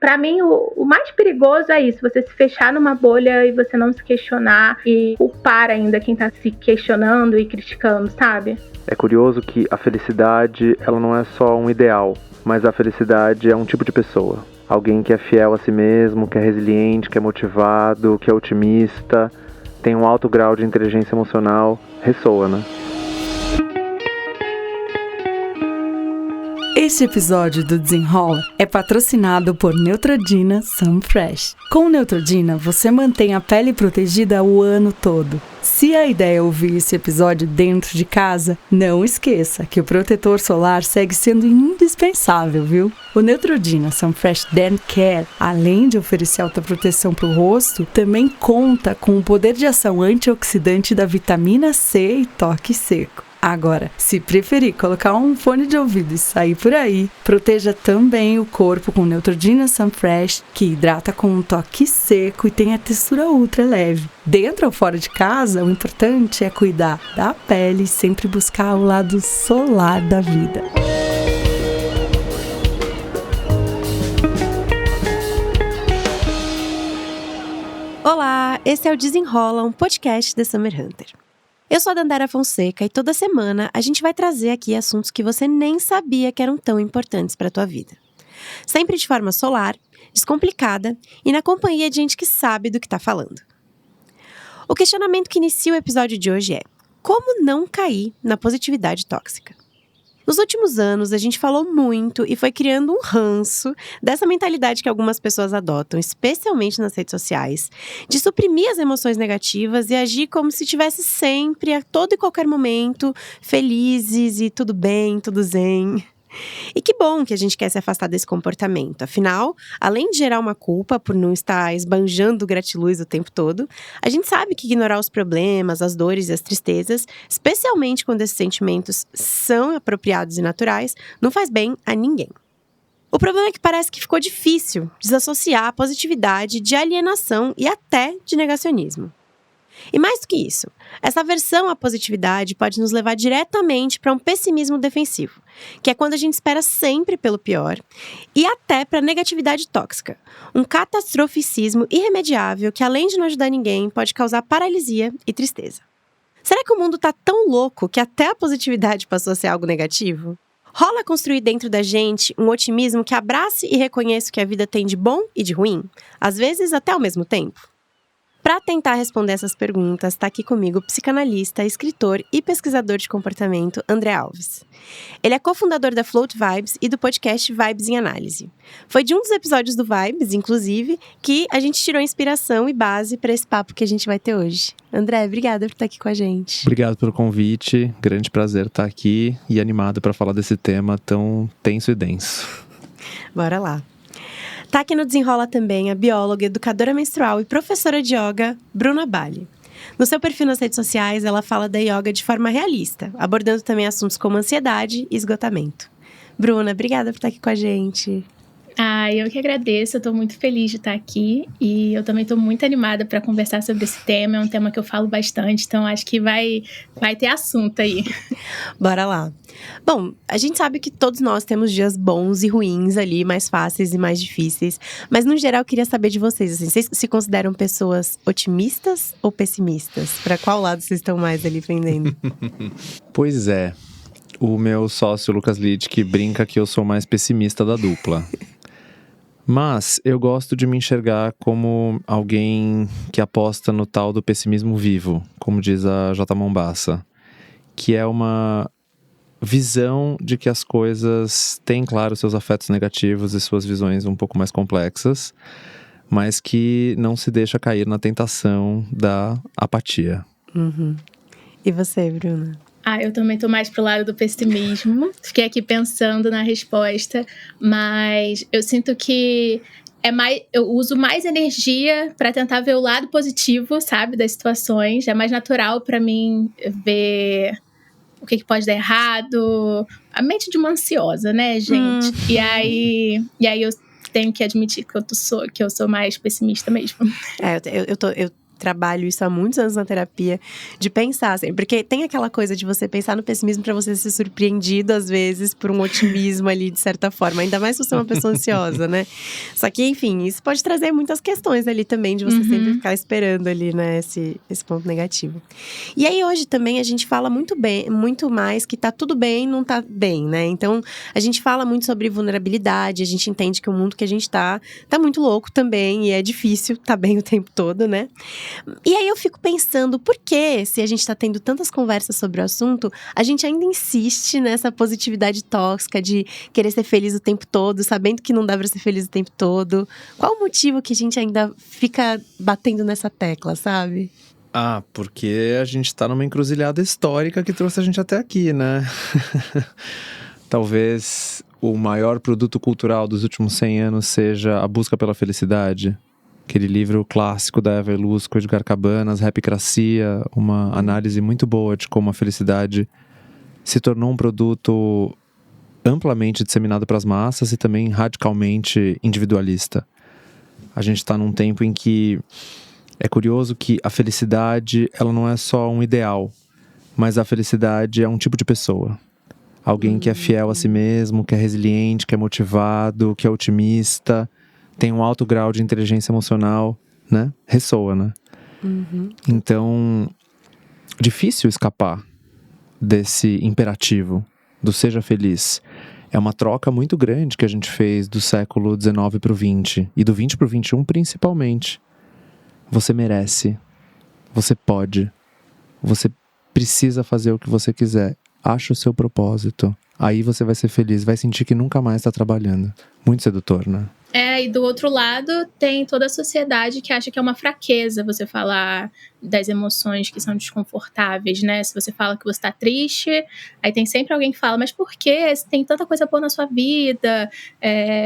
Pra mim, o mais perigoso é isso, você se fechar numa bolha e você não se questionar e culpar ainda quem tá se questionando e criticando, sabe? É curioso que a felicidade, ela não é só um ideal, mas a felicidade é um tipo de pessoa. Alguém que é fiel a si mesmo, que é resiliente, que é motivado, que é otimista, tem um alto grau de inteligência emocional, ressoa, né? Este episódio do Desenrola é patrocinado por Neutrogena Sunfresh. Com Neutrogena, você mantém a pele protegida o ano todo. Se a ideia é ouvir esse episódio dentro de casa, não esqueça que o protetor solar segue sendo indispensável, viu? O Neutrogena Sunfresh Dan Care, além de oferecer alta proteção para o rosto, também conta com o poder de ação antioxidante da vitamina C e toque seco. Agora, se preferir colocar um fone de ouvido e sair por aí, proteja também o corpo com Neutrogena Sunfresh, que hidrata com um toque seco e tem a textura ultra leve. Dentro ou fora de casa, o importante é cuidar da pele e sempre buscar o lado solar da vida. Olá, esse é o Desenrola, um podcast da Summer Hunter. Eu sou a Dandara Fonseca e toda semana a gente vai trazer aqui assuntos que você nem sabia que eram tão importantes para a tua vida. Sempre de forma solar, descomplicada e na companhia de gente que sabe do que está falando. O questionamento que inicia o episódio de hoje é: como não cair na positividade tóxica? Nos últimos anos, a gente falou muito e foi criando um ranço dessa mentalidade que algumas pessoas adotam, especialmente nas redes sociais, de suprimir as emoções negativas e agir como se estivesse sempre, a todo e qualquer momento, felizes e tudo bem, tudo zen. E que bom que a gente quer se afastar desse comportamento. Afinal, além de gerar uma culpa por não estar esbanjando gratiluz o tempo todo, a gente sabe que ignorar os problemas, as dores e as tristezas, especialmente quando esses sentimentos são apropriados e naturais, não faz bem a ninguém. O problema é que parece que ficou difícil desassociar a positividade de alienação e até de negacionismo. E mais do que isso, essa aversão à positividade pode nos levar diretamente para um pessimismo defensivo, que é quando a gente espera sempre pelo pior, e até para a negatividade tóxica, um catastroficismo irremediável que, além de não ajudar ninguém, pode causar paralisia e tristeza. Será que o mundo está tão louco que até a positividade passou a ser algo negativo? Rola construir dentro da gente um otimismo que abrace e reconheça o que a vida tem de bom e de ruim, às vezes até ao mesmo tempo? Para tentar responder essas perguntas, está aqui comigo o psicanalista, escritor e pesquisador de comportamento André Alves. Ele é cofundador da Float Vibes e do podcast Vibes em Análise. Foi de um dos episódios do Vibes, inclusive, que a gente tirou inspiração e base para esse papo que a gente vai ter hoje. André, obrigada por estar aqui com a gente. Obrigado pelo convite, grande prazer estar aqui e animado para falar desse tema tão tenso e denso. Bora lá. Tá aqui no Desenrola também a bióloga, educadora menstrual e professora de yoga, Bruna Bali. No seu perfil nas redes sociais, ela fala da yoga de forma realista, abordando também assuntos como ansiedade e esgotamento. Bruna, obrigada por estar aqui com a gente. Eu que agradeço, eu tô muito feliz de estar aqui e eu também tô muito animada para conversar sobre esse tema, é um tema que eu falo bastante, então acho que vai ter assunto aí. Bora lá. Bom, a gente sabe que todos nós temos dias bons e ruins ali, mais fáceis e mais difíceis, mas no geral eu queria saber de vocês, assim, vocês se consideram pessoas otimistas ou pessimistas? Para qual lado vocês estão mais ali pendendo? Pois é, o meu sócio Lucas Litt brinca que eu sou mais pessimista da dupla. Mas eu gosto de me enxergar como alguém que aposta no tal do pessimismo vivo, como diz a J. Mombassa, que é uma visão de que as coisas têm, claro, seus afetos negativos e suas visões um pouco mais complexas, mas que não se deixa cair na tentação da apatia. Uhum. E você, Bruna? Eu também tô mais pro lado do pessimismo. Fiquei aqui pensando na resposta, mas eu sinto que eu uso mais energia pra tentar ver o lado positivo, sabe, das situações. É mais natural pra mim ver o que pode dar errado. A mente de uma ansiosa, né, gente? E aí eu tenho que admitir que eu sou mais pessimista mesmo. Eu trabalho isso há muitos anos na terapia, de pensar, assim, porque tem aquela coisa de você pensar no pessimismo pra você ser surpreendido, às vezes, por um otimismo ali, de certa forma. Ainda mais se você é uma pessoa ansiosa, né? Só que, enfim, isso pode trazer muitas questões ali também, de você sempre ficar esperando ali, né, esse ponto negativo. E aí, hoje também, a gente fala muito mais que tá tudo bem, não tá bem, né? Então, a gente fala muito sobre vulnerabilidade, a gente entende que o mundo que a gente tá muito louco também, e é difícil tá bem o tempo todo, né? E aí eu fico pensando, por que, se a gente tá tendo tantas conversas sobre o assunto, a gente ainda insiste nessa positividade tóxica de querer ser feliz o tempo todo, sabendo que não dá pra ser feliz o tempo todo? Qual o motivo que a gente ainda fica batendo nessa tecla, sabe? Porque a gente tá numa encruzilhada histórica que trouxe a gente até aqui, né? Talvez o maior produto cultural dos últimos 100 anos seja A Busca pela Felicidade. Aquele livro clássico da Eva Illouz, com Edgar Cabanas, Rapicracia, uma análise muito boa de como a felicidade se tornou um produto amplamente disseminado para as massas e também radicalmente individualista. A gente está num tempo em que é curioso que a felicidade, ela não é só um ideal, mas a felicidade é um tipo de pessoa. Alguém que é fiel a si mesmo, que é resiliente, que é motivado, que é otimista, tem um alto grau de inteligência emocional, né? Ressoa, né? Então, difícil escapar desse imperativo do seja feliz. É uma troca muito grande que a gente fez do século XIX para o XX, e do XX para o XXI principalmente. Você merece, você pode, você precisa fazer o que você quiser. Acha o seu propósito, aí você vai ser feliz, vai sentir que nunca mais está trabalhando. Muito sedutor, né? E do outro lado tem toda a sociedade que acha que é uma fraqueza você falar das emoções que são desconfortáveis, né? Se você fala que você tá triste, aí tem sempre alguém que fala, mas por quê? Você tem tanta coisa boa na sua vida.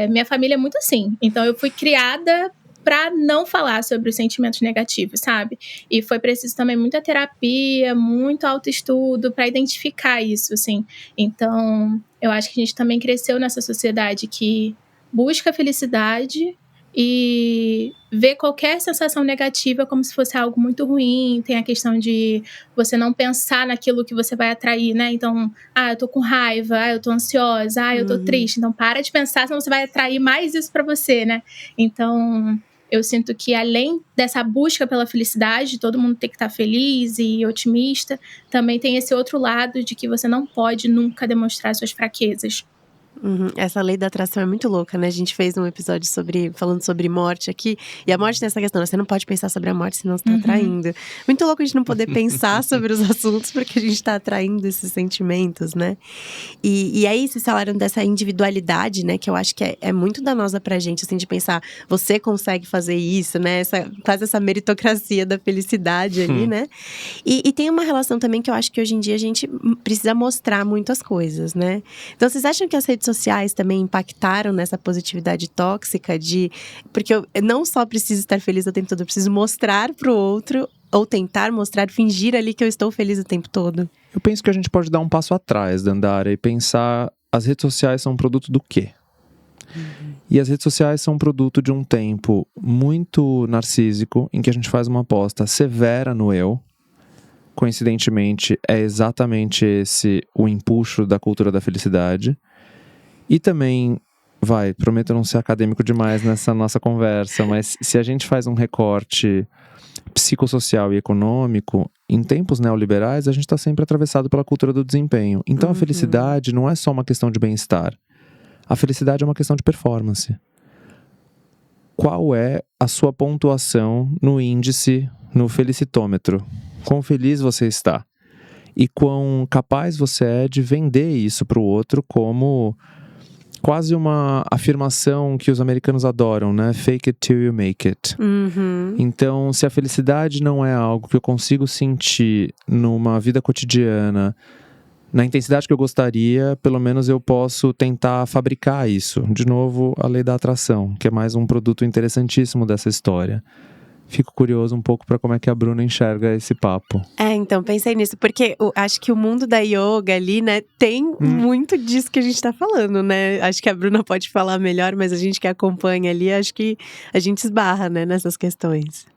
Minha família é muito assim, então eu fui criada para não falar sobre os sentimentos negativos, sabe? E foi preciso também muita terapia, muito autoestudo para identificar isso, assim. Então, eu acho que a gente também cresceu nessa sociedade que busca a felicidade e vê qualquer sensação negativa como se fosse algo muito ruim. Tem a questão de você não pensar naquilo que você vai atrair, né? Então, eu tô com raiva, eu tô ansiosa, eu tô triste. Então, para de pensar, senão você vai atrair mais isso pra você, né? Então, eu sinto que além dessa busca pela felicidade, todo mundo tem que estar feliz e otimista, também tem esse outro lado de que você não pode nunca demonstrar suas fraquezas. Essa lei da atração é muito louca, né? A gente fez um episódio falando sobre morte aqui. E a morte tem essa questão, né? Você não pode pensar sobre a morte, senão você tá atraindo. Muito louco a gente não poder pensar sobre os assuntos, porque a gente tá atraindo esses sentimentos, né? E aí, vocês falaram dessa individualidade, né? Que eu acho que é muito danosa pra gente, assim, de pensar, você consegue fazer isso, né? Quase essa meritocracia da felicidade ali, né? E tem uma relação também que eu acho que hoje em dia a gente precisa mostrar muitas coisas, né? Então, vocês acham que as redes sociais também impactaram nessa positividade tóxica porque eu não só preciso estar feliz o tempo todo, eu preciso mostrar pro outro, ou tentar mostrar, fingir ali que eu estou feliz o tempo todo? Eu penso que a gente pode dar um passo atrás, Dandara, e pensar, as redes sociais são um produto do quê? E as redes sociais são um produto de um tempo muito narcísico, em que a gente faz uma aposta severa no eu. Coincidentemente, é exatamente esse o empuxo da cultura da felicidade. E também, prometo não ser acadêmico demais nessa nossa conversa, mas se a gente faz um recorte psicossocial e econômico, em tempos neoliberais, a gente está sempre atravessado pela cultura do desempenho. Então, a felicidade não é só uma questão de bem-estar. A felicidade é uma questão de performance. Qual é a sua pontuação no índice, no felicitômetro? Quão feliz você está? E quão capaz você é de vender isso para o outro como quase uma afirmação que os americanos adoram, né? Fake it till you make it. Então, se a felicidade não é algo que eu consigo sentir numa vida cotidiana, na intensidade que eu gostaria, pelo menos eu posso tentar fabricar isso. De novo, a lei da atração, que é mais um produto interessantíssimo dessa história. Fico curioso um pouco para como é que a Bruna enxerga esse papo. Então, pensei nisso, porque acho que o mundo da yoga ali, né, tem muito disso que a gente tá falando, né? Acho que a Bruna pode falar melhor, mas a gente que acompanha ali, acho que a gente esbarra, né, nessas questões.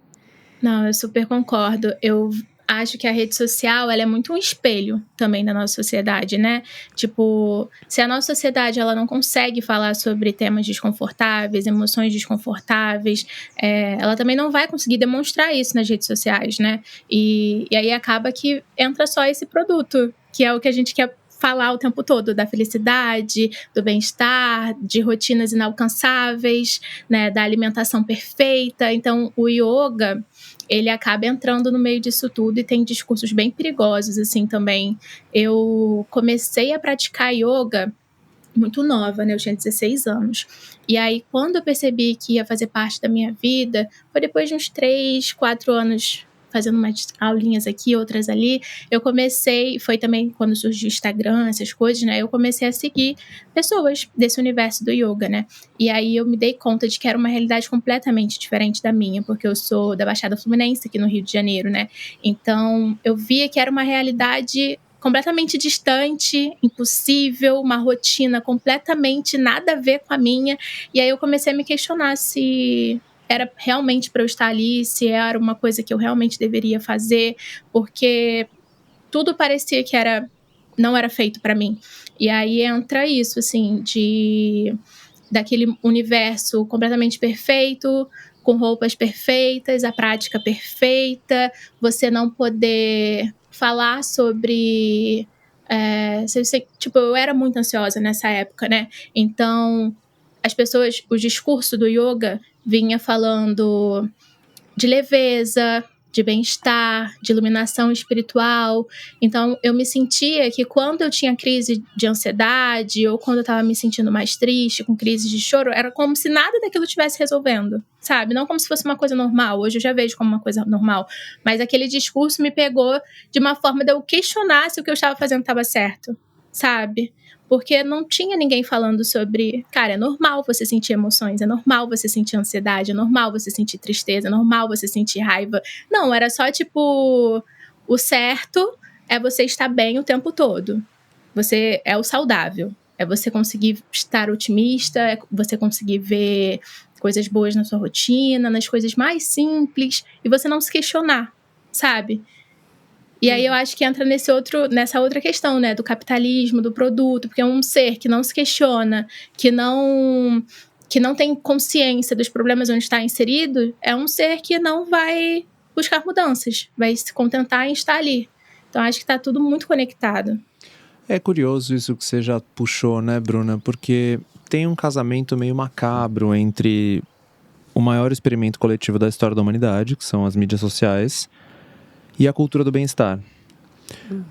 Não, eu super concordo. Eu acho que a rede social, ela é muito um espelho também da nossa sociedade, né? Tipo, se a nossa sociedade ela não consegue falar sobre temas desconfortáveis, emoções desconfortáveis, ela também não vai conseguir demonstrar isso nas redes sociais, né? E aí acaba que entra só esse produto, que é o que a gente quer falar o tempo todo, da felicidade, do bem-estar, de rotinas inalcançáveis, né, da alimentação perfeita. Então, o yoga, ele acaba entrando no meio disso tudo e tem discursos bem perigosos, assim, também. Eu comecei a praticar yoga muito nova, né? Eu tinha 16 anos. E aí, quando eu percebi que ia fazer parte da minha vida, foi depois de uns 3, 4 anos fazendo umas aulinhas aqui, outras ali, eu comecei, foi também quando surgiu o Instagram, essas coisas, né? Eu comecei a seguir pessoas desse universo do yoga, né? E aí eu me dei conta de que era uma realidade completamente diferente da minha, porque eu sou da Baixada Fluminense, aqui no Rio de Janeiro, né? Então, eu via que era uma realidade completamente distante, impossível, uma rotina completamente nada a ver com a minha. E aí eu comecei a me questionar se era realmente para eu estar ali, se era uma coisa que eu realmente deveria fazer, porque tudo parecia que não era feito para mim. E aí entra isso, assim, daquele universo completamente perfeito, com roupas perfeitas, a prática perfeita, você não poder falar sobre... tipo, eu era muito ansiosa nessa época, né? Então, as pessoas, o discurso do yoga vinha falando de leveza, de bem-estar, de iluminação espiritual. Então, eu me sentia que quando eu tinha crise de ansiedade ou quando eu estava me sentindo mais triste, com crise de choro, era como se nada daquilo estivesse resolvendo, sabe? Não como se fosse uma coisa normal. Hoje eu já vejo como uma coisa normal. Mas aquele discurso me pegou de uma forma de eu questionar se o que eu estava fazendo estava certo, sabe? Porque não tinha ninguém falando sobre... Cara, é normal você sentir emoções, é normal você sentir ansiedade, é normal você sentir tristeza, é normal você sentir raiva. Não, era só tipo... O certo é você estar bem o tempo todo. Você é o saudável. É você conseguir estar otimista, é você conseguir ver coisas boas na sua rotina, nas coisas mais simples, e você não se questionar, sabe? E aí eu acho que entra nessa outra questão, né? Do capitalismo, do produto, porque é um ser que não se questiona, que não tem consciência dos problemas onde está inserido, é um ser que não vai buscar mudanças, vai se contentar em estar ali. Então acho que está tudo muito conectado. É curioso isso que você já puxou, né, Bruna? Porque tem um casamento meio macabro entre o maior experimento coletivo da história da humanidade, que são as mídias sociais, e a cultura do bem-estar.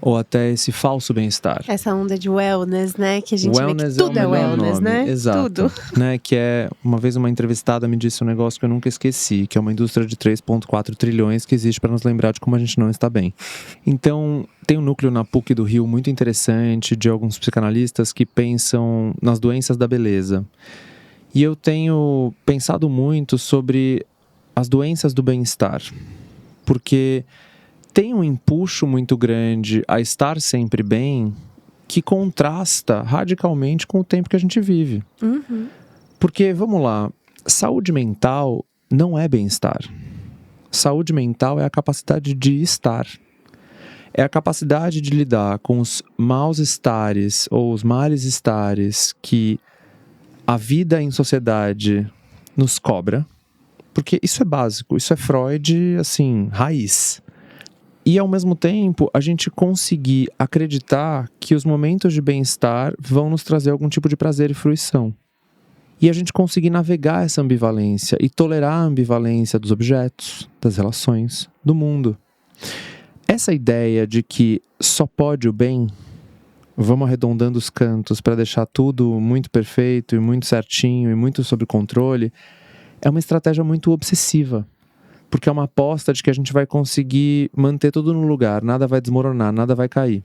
Ou até esse falso bem-estar. Essa onda de wellness, né? Que a gente wellness vê que tudo é wellness, nome. né? Exato. Tudo. Né? Que é, uma vez uma entrevistada me disse um negócio que eu nunca esqueci, que é uma indústria de 3,4 trilhões que existe para nos lembrar de como a gente não está bem. Então, tem um núcleo na PUC do Rio muito interessante de alguns psicanalistas que pensam nas doenças da beleza. E eu tenho pensado muito sobre as doenças do bem-estar. Porque tem um empuxo muito grande a estar sempre bem que contrasta radicalmente com o tempo que a gente vive. Uhum. Porque, vamos lá, saúde mental não é bem-estar. Saúde mental é a capacidade de estar. É a capacidade de lidar com os maus estares ou os males estares que a vida em sociedade nos cobra. Porque isso é básico, isso é Freud, assim, raiz. E, ao mesmo tempo, a gente conseguir acreditar que os momentos de bem-estar vão nos trazer algum tipo de prazer e fruição. E a gente conseguir navegar essa ambivalência e tolerar a ambivalência dos objetos, das relações, do mundo. Essa ideia de que só pode o bem, vamos arredondando os cantos para deixar tudo muito perfeito e muito certinho e muito sob controle, é uma estratégia muito obsessiva. Porque é uma aposta de que a gente vai conseguir manter tudo no lugar, nada vai desmoronar, nada vai cair.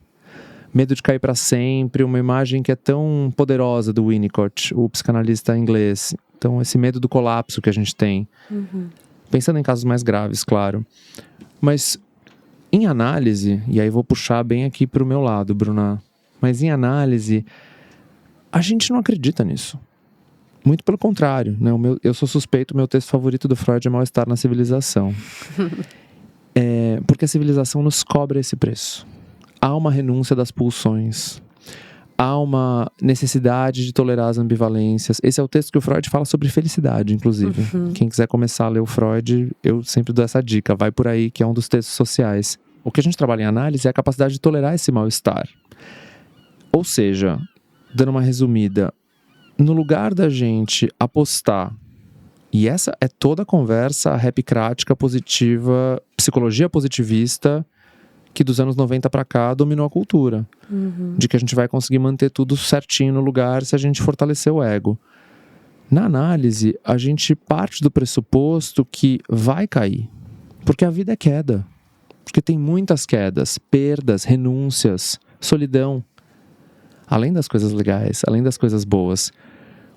Medo de cair para sempre, uma imagem que é tão poderosa do Winnicott, o psicanalista inglês. Então, esse medo do colapso que a gente tem. Uhum. Pensando em casos mais graves, claro. Mas, em análise, e aí vou puxar bem aqui para o meu lado, Bruna, mas em análise, a gente não acredita nisso. Muito pelo contrário, né? Eu sou suspeito, meu texto favorito do Freud é Mal-Estar na Civilização. Porque a civilização nos cobra esse preço. Há uma renúncia das pulsões. Há uma necessidade de tolerar as ambivalências. Esse é o texto que o Freud fala sobre felicidade, inclusive. Quem quiser começar a ler o Freud, eu sempre dou essa dica. Vai por aí, que é um dos textos sociais. O que a gente trabalha em análise é a capacidade de tolerar esse mal-estar. Ou seja, dando uma resumida, no lugar da gente apostar, e essa é toda a conversa rapcrática, positiva, psicologia positivista, que dos anos 90 para cá dominou a cultura. De que a gente vai conseguir manter tudo certinho no lugar se a gente fortalecer o ego. Na análise, a gente parte do pressuposto que vai cair. Porque a vida é queda. Porque tem muitas quedas, perdas, renúncias, solidão. Além das coisas legais, além das coisas boas.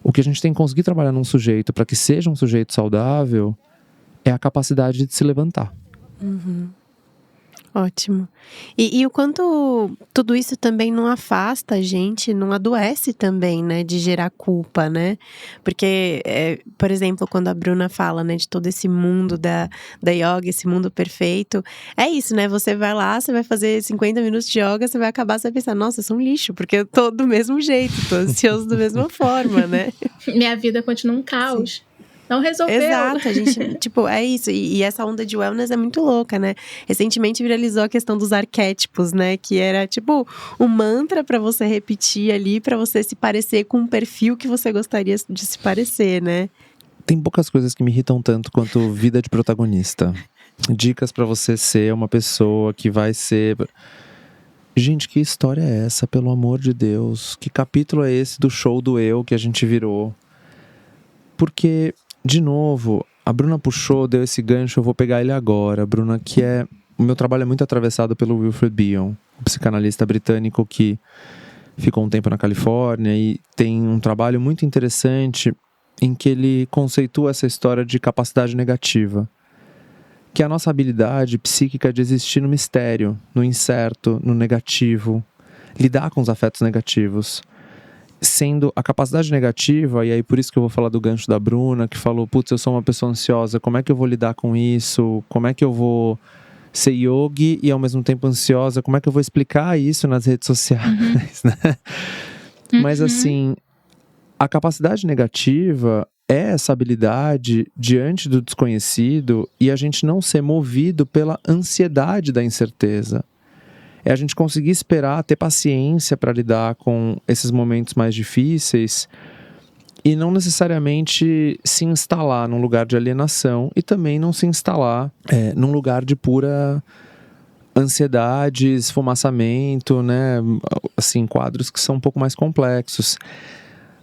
O que a gente tem que conseguir trabalhar num sujeito para que seja um sujeito saudável é a capacidade de se levantar. Ótimo. E o quanto tudo isso também não afasta a gente, não adoece também, né, de gerar culpa, né? Porque, por exemplo, quando a Bruna fala, né, de todo esse mundo da yoga, esse mundo perfeito, é isso, né? Você vai lá, você vai fazer 50 minutos de yoga, você vai acabar, você vai pensar, nossa, eu sou um lixo, porque eu tô do mesmo jeito, tô ansioso da mesma forma, né? Minha vida continua um caos. Não resolveu. Exato, a gente, tipo, é isso. E essa onda de wellness é muito louca, né? Recentemente viralizou a questão dos arquétipos, né? Que era, tipo, um mantra pra você repetir ali, pra você se parecer com um perfil que você gostaria de se parecer, né? Tem poucas coisas que me irritam tanto quanto vida de protagonista. Dicas pra você ser uma pessoa que vai ser... Gente, que história é essa, pelo amor de Deus? Que capítulo é esse do show do eu que a gente virou? Porque... De novo, a Bruna puxou, deu esse gancho, eu vou pegar ele agora, Bruna, que é... O meu trabalho é muito atravessado pelo Wilfred Bion, um psicanalista britânico que ficou um tempo na Califórnia e tem um trabalho muito interessante em que ele conceitua essa história de capacidade negativa, que é a nossa habilidade psíquica de existir no mistério, no incerto, no negativo, lidar com os afetos negativos. Sendo a capacidade negativa, e aí por isso que eu vou falar do gancho da Bruna, que falou, putz, eu sou uma pessoa ansiosa, como é que eu vou lidar com isso? Como é que eu vou ser yogi e ao mesmo tempo ansiosa? Como é que eu vou explicar isso nas redes sociais, né? Mas assim, a capacidade negativa é essa habilidade diante do desconhecido e a gente não ser movido pela ansiedade da incerteza. É a gente conseguir esperar, ter paciência para lidar com esses momentos mais difíceis e não necessariamente se instalar num lugar de alienação e também não se instalar num lugar de pura ansiedade, esfumaçamento, né? Assim, quadros que são um pouco mais complexos.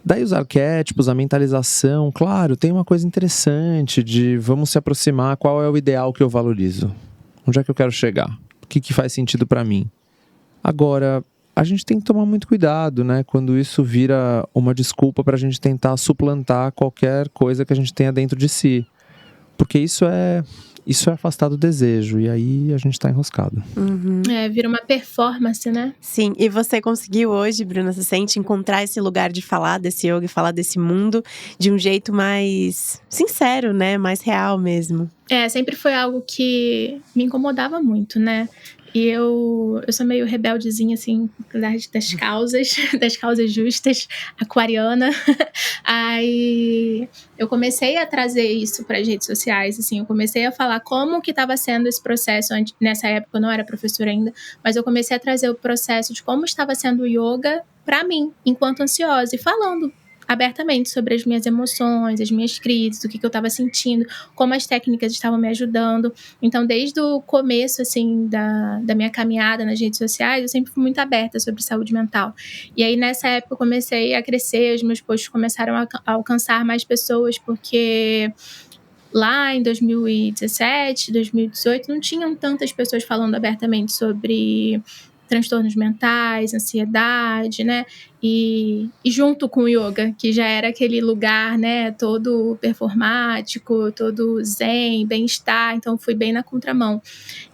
Daí os arquétipos, a mentalização, claro, tem uma coisa interessante de vamos se aproximar, qual é o ideal que eu valorizo? Onde é que eu quero chegar? O que faz sentido para mim? Agora, a gente tem que tomar muito cuidado, né? Quando isso vira uma desculpa para a gente tentar suplantar qualquer coisa que a gente tenha dentro de si. Porque isso é afastar do desejo, e aí a gente tá enroscado. Vira uma performance, né? Sim, e você conseguiu hoje, Bruna, você sente encontrar esse lugar de falar desse yoga e falar desse mundo de um jeito mais sincero, né? Mais real mesmo. Sempre foi algo que me incomodava muito, né? E eu sou meio rebeldezinha, assim, das causas justas, aquariana. Aí eu comecei a trazer isso para as redes sociais, assim, eu comecei a falar como que estava sendo esse processo. Nessa época eu não era professora ainda, mas eu comecei a trazer o processo de como estava sendo o yoga para mim, enquanto ansiosa, e falando abertamente sobre as minhas emoções, as minhas crises, o que eu estava sentindo, como as técnicas estavam me ajudando. Então, desde o começo, assim, da minha caminhada nas redes sociais, eu sempre fui muito aberta sobre saúde mental. E aí, nessa época, eu comecei a crescer, os meus posts começaram a alcançar mais pessoas, porque lá em 2017, 2018, não tinham tantas pessoas falando abertamente sobre transtornos mentais, ansiedade, né? E junto com o yoga, que já era aquele lugar, né, todo performático, todo zen, bem-estar, então fui bem na contramão.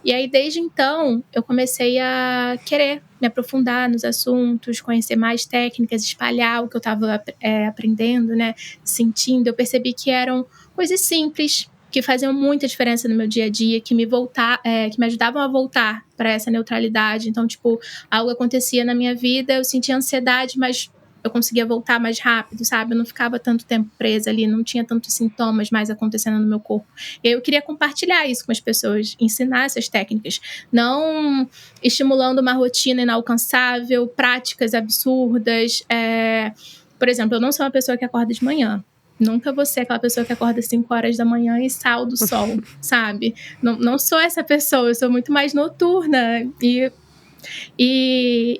E aí, desde então, eu comecei a querer me aprofundar nos assuntos, conhecer mais técnicas, espalhar o que eu estava aprendendo, né, sentindo. Eu percebi que eram coisas simples, que faziam muita diferença no meu dia a dia, que me ajudavam a voltar para essa neutralidade. Então, tipo, algo acontecia na minha vida, eu sentia ansiedade, mas eu conseguia voltar mais rápido, sabe? Eu não ficava tanto tempo presa ali, não tinha tantos sintomas mais acontecendo no meu corpo. E aí eu queria compartilhar isso com as pessoas, ensinar essas técnicas, não estimulando uma rotina inalcançável, práticas absurdas. Por exemplo, eu não sou uma pessoa que acorda de manhã. Nunca vou ser aquela pessoa que acorda às 5 horas da manhã e sal do sol, sabe? Não sou essa pessoa, eu sou muito mais noturna. E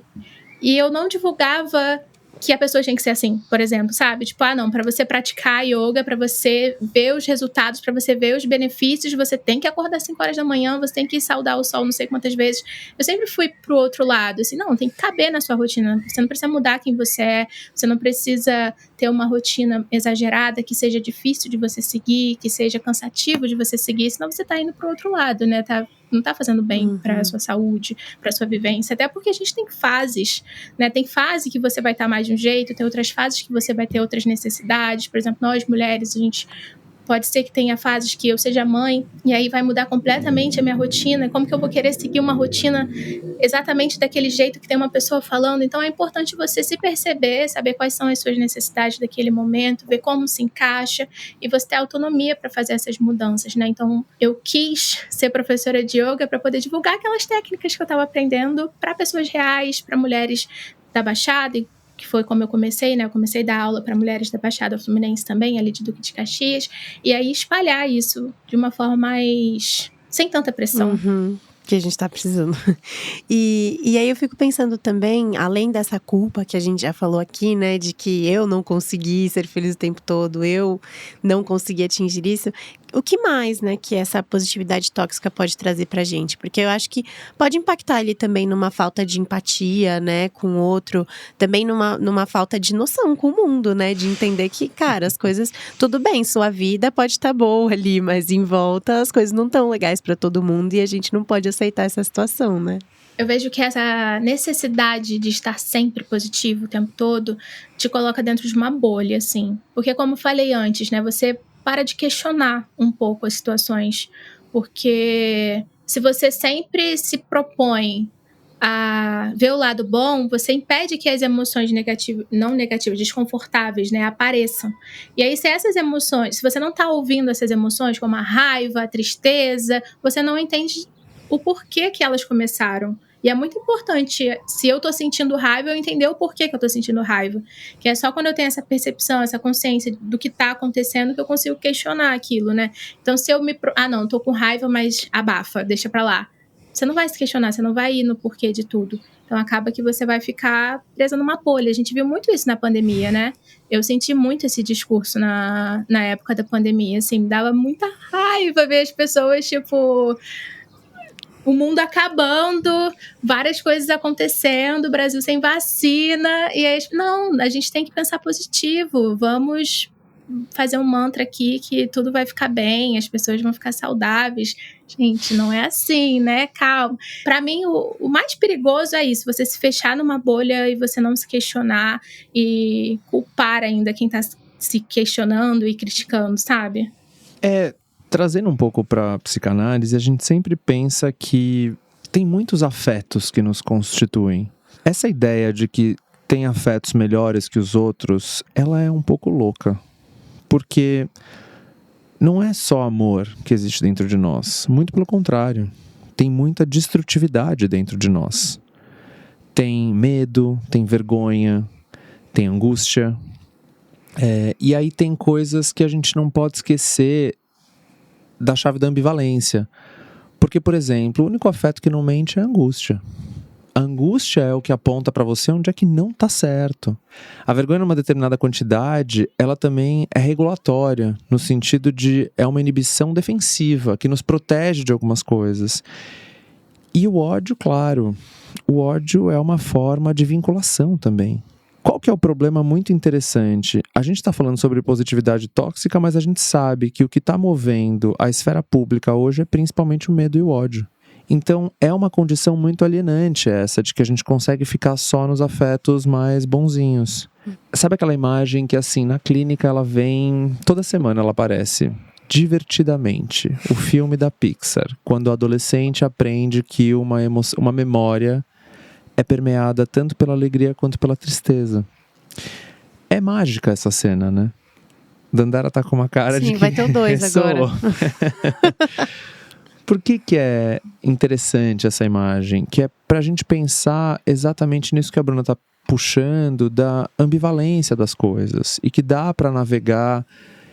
eu não divulgava que a pessoa tinha que ser assim, por exemplo, sabe? Tipo, não, para você praticar yoga, para você ver os resultados, para você ver os benefícios, você tem que acordar às 5 horas da manhã, você tem que saudar o sol não sei quantas vezes. Eu sempre fui pro outro lado, assim, não, tem que caber na sua rotina. Você não precisa mudar quem você é, você não precisa ter uma rotina exagerada que seja difícil de você seguir, que seja cansativo de você seguir, senão você tá indo pro outro lado, né? Não tá fazendo bem para a sua saúde, para a sua vivência, até porque a gente tem fases, né? Tem fase que você vai estar mais de um jeito, tem outras fases que você vai ter outras necessidades. Por exemplo, nós mulheres, a gente pode ser que tenha fases que eu seja mãe e aí vai mudar completamente a minha rotina. Como que eu vou querer seguir uma rotina exatamente daquele jeito que tem uma pessoa falando? Então é importante você se perceber, saber quais são as suas necessidades daquele momento, ver como se encaixa e você ter autonomia para fazer essas mudanças, né? Então eu quis ser professora de yoga para poder divulgar aquelas técnicas que eu estava aprendendo para pessoas reais, para mulheres da Baixada, que foi como eu comecei, né? Eu comecei a dar aula para mulheres da Baixada Fluminense também, ali de Duque de Caxias, e aí espalhar isso de uma forma mais sem tanta pressão. Que a gente tá precisando. E aí eu fico pensando também, além dessa culpa que a gente já falou aqui, né, de que eu não consegui ser feliz o tempo todo, eu não consegui atingir isso, o que mais, né, que essa positividade tóxica pode trazer pra gente? Porque eu acho que pode impactar ali também numa falta de empatia, né, com o outro, também numa falta de noção com o mundo, né, de entender que, cara, as coisas, tudo bem, sua vida pode estar boa ali, mas em volta as coisas não estão legais pra todo mundo e a gente não pode aceitar essa situação, né? Eu vejo que essa necessidade de estar sempre positivo o tempo todo te coloca dentro de uma bolha, assim. Porque como eu falei antes, né, você para de questionar um pouco as situações. Porque se você sempre se propõe a ver o lado bom, você impede que as emoções não negativas, desconfortáveis, né, apareçam. E aí, se essas emoções, se você não está ouvindo essas emoções, como a raiva, a tristeza, você não entende o porquê que elas começaram. E é muito importante, se eu tô sentindo raiva, eu entender o porquê que eu tô sentindo raiva. Que é só quando eu tenho essa percepção, essa consciência do que tá acontecendo que eu consigo questionar aquilo, né? Então, se eu não, tô com raiva, mas abafa, deixa pra lá. Você não vai se questionar, você não vai ir no porquê de tudo. Então, acaba que você vai ficar presa numa bolha. A gente viu muito isso na pandemia, né? Eu senti muito esse discurso na época da pandemia, assim, me dava muita raiva ver as pessoas, tipo... O mundo acabando, várias coisas acontecendo, o Brasil sem vacina. E aí, não, a gente tem que pensar positivo. Vamos fazer um mantra aqui que tudo vai ficar bem, as pessoas vão ficar saudáveis. Gente, não é assim, né? Calma. Pra mim, o mais perigoso é isso, você se fechar numa bolha e você não se questionar e culpar ainda quem tá se questionando e criticando, sabe? Trazendo um pouco para a psicanálise, a gente sempre pensa que tem muitos afetos que nos constituem. Essa ideia de que tem afetos melhores que os outros, ela é um pouco louca. Porque não é só amor que existe dentro de nós. Muito pelo contrário. Tem muita destrutividade dentro de nós. Tem medo, tem vergonha, tem angústia. E aí tem coisas que a gente não pode esquecer da chave da ambivalência. Porque, por exemplo, o único afeto que não mente é a angústia. A angústia é o que aponta pra você onde é que não tá certo. A vergonha numa determinada quantidade, ela também é regulatória, no sentido de é uma inibição defensiva, que nos protege de algumas coisas. E o ódio, claro, o ódio é uma forma de vinculação também. Qual que é o problema muito interessante? A gente está falando sobre positividade tóxica, mas a gente sabe que o que está movendo a esfera pública hoje é principalmente o medo e o ódio. Então, é uma condição muito alienante essa, de que a gente consegue ficar só nos afetos mais bonzinhos. Sabe aquela imagem que, assim, na clínica ela vem... Toda semana ela aparece. Divertidamente. O filme da Pixar. Quando o adolescente aprende que uma memória é permeada tanto pela alegria quanto pela tristeza. É mágica essa cena, né? Dandara tá com uma cara de que... Sim, vai ter o 2 agora. Por que é interessante essa imagem? Que é pra gente pensar exatamente nisso que a Bruna tá puxando, da ambivalência das coisas. E que dá pra navegar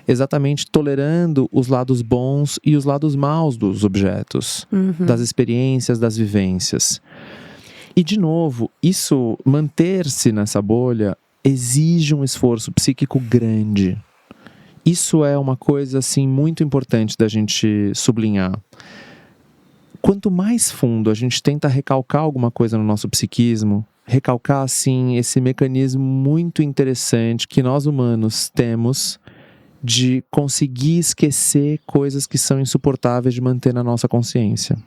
exatamente tolerando os lados bons e os lados maus dos objetos. Das experiências, das vivências. E, de novo, isso, manter-se nessa bolha, exige um esforço psíquico grande. Isso é uma coisa, assim, muito importante da gente sublinhar. Quanto mais fundo a gente tenta recalcar alguma coisa no nosso psiquismo, recalcar, assim, esse mecanismo muito interessante que nós humanos temos de conseguir esquecer coisas que são insuportáveis de manter na nossa consciência.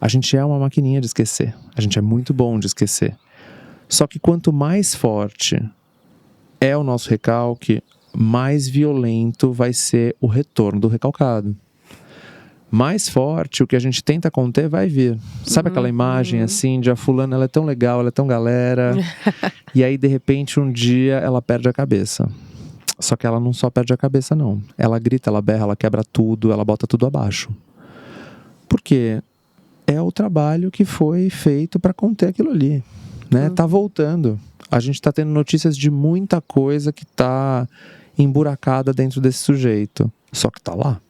A gente é uma maquininha de esquecer. A gente é muito bom de esquecer. Só que quanto mais forte é o nosso recalque, mais violento vai ser o retorno do recalcado. Mais forte, o que a gente tenta conter vai vir. Sabe aquela imagem assim de a fulana, ela é tão legal, ela é tão galera, e aí de repente um dia ela perde a cabeça. Só que ela não só perde a cabeça não. Ela grita, ela berra, ela quebra tudo, ela bota tudo abaixo. Por quê? É o trabalho que foi feito para conter aquilo ali, né? Tá voltando. A gente tá tendo notícias de muita coisa que tá emburacada dentro desse sujeito. Só que tá lá.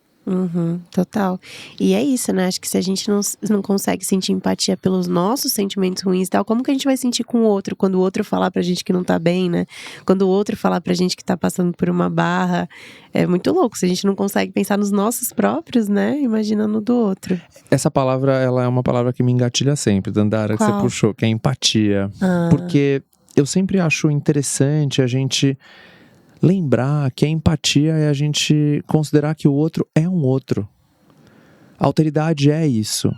Total. E é isso, né? Acho que se a gente não consegue sentir empatia pelos nossos sentimentos ruins e tal, como que a gente vai sentir com o outro? Quando o outro falar pra gente que não tá bem, né? Quando o outro falar pra gente que tá passando por uma barra. É muito louco. Se a gente não consegue pensar nos nossos próprios, né? Imagina no do outro. Essa palavra, ela é uma palavra que me engatilha sempre, Dandara, que você puxou, que é empatia. Porque eu sempre acho interessante a gente lembrar que a empatia é a gente considerar que o outro é um outro. A alteridade é isso.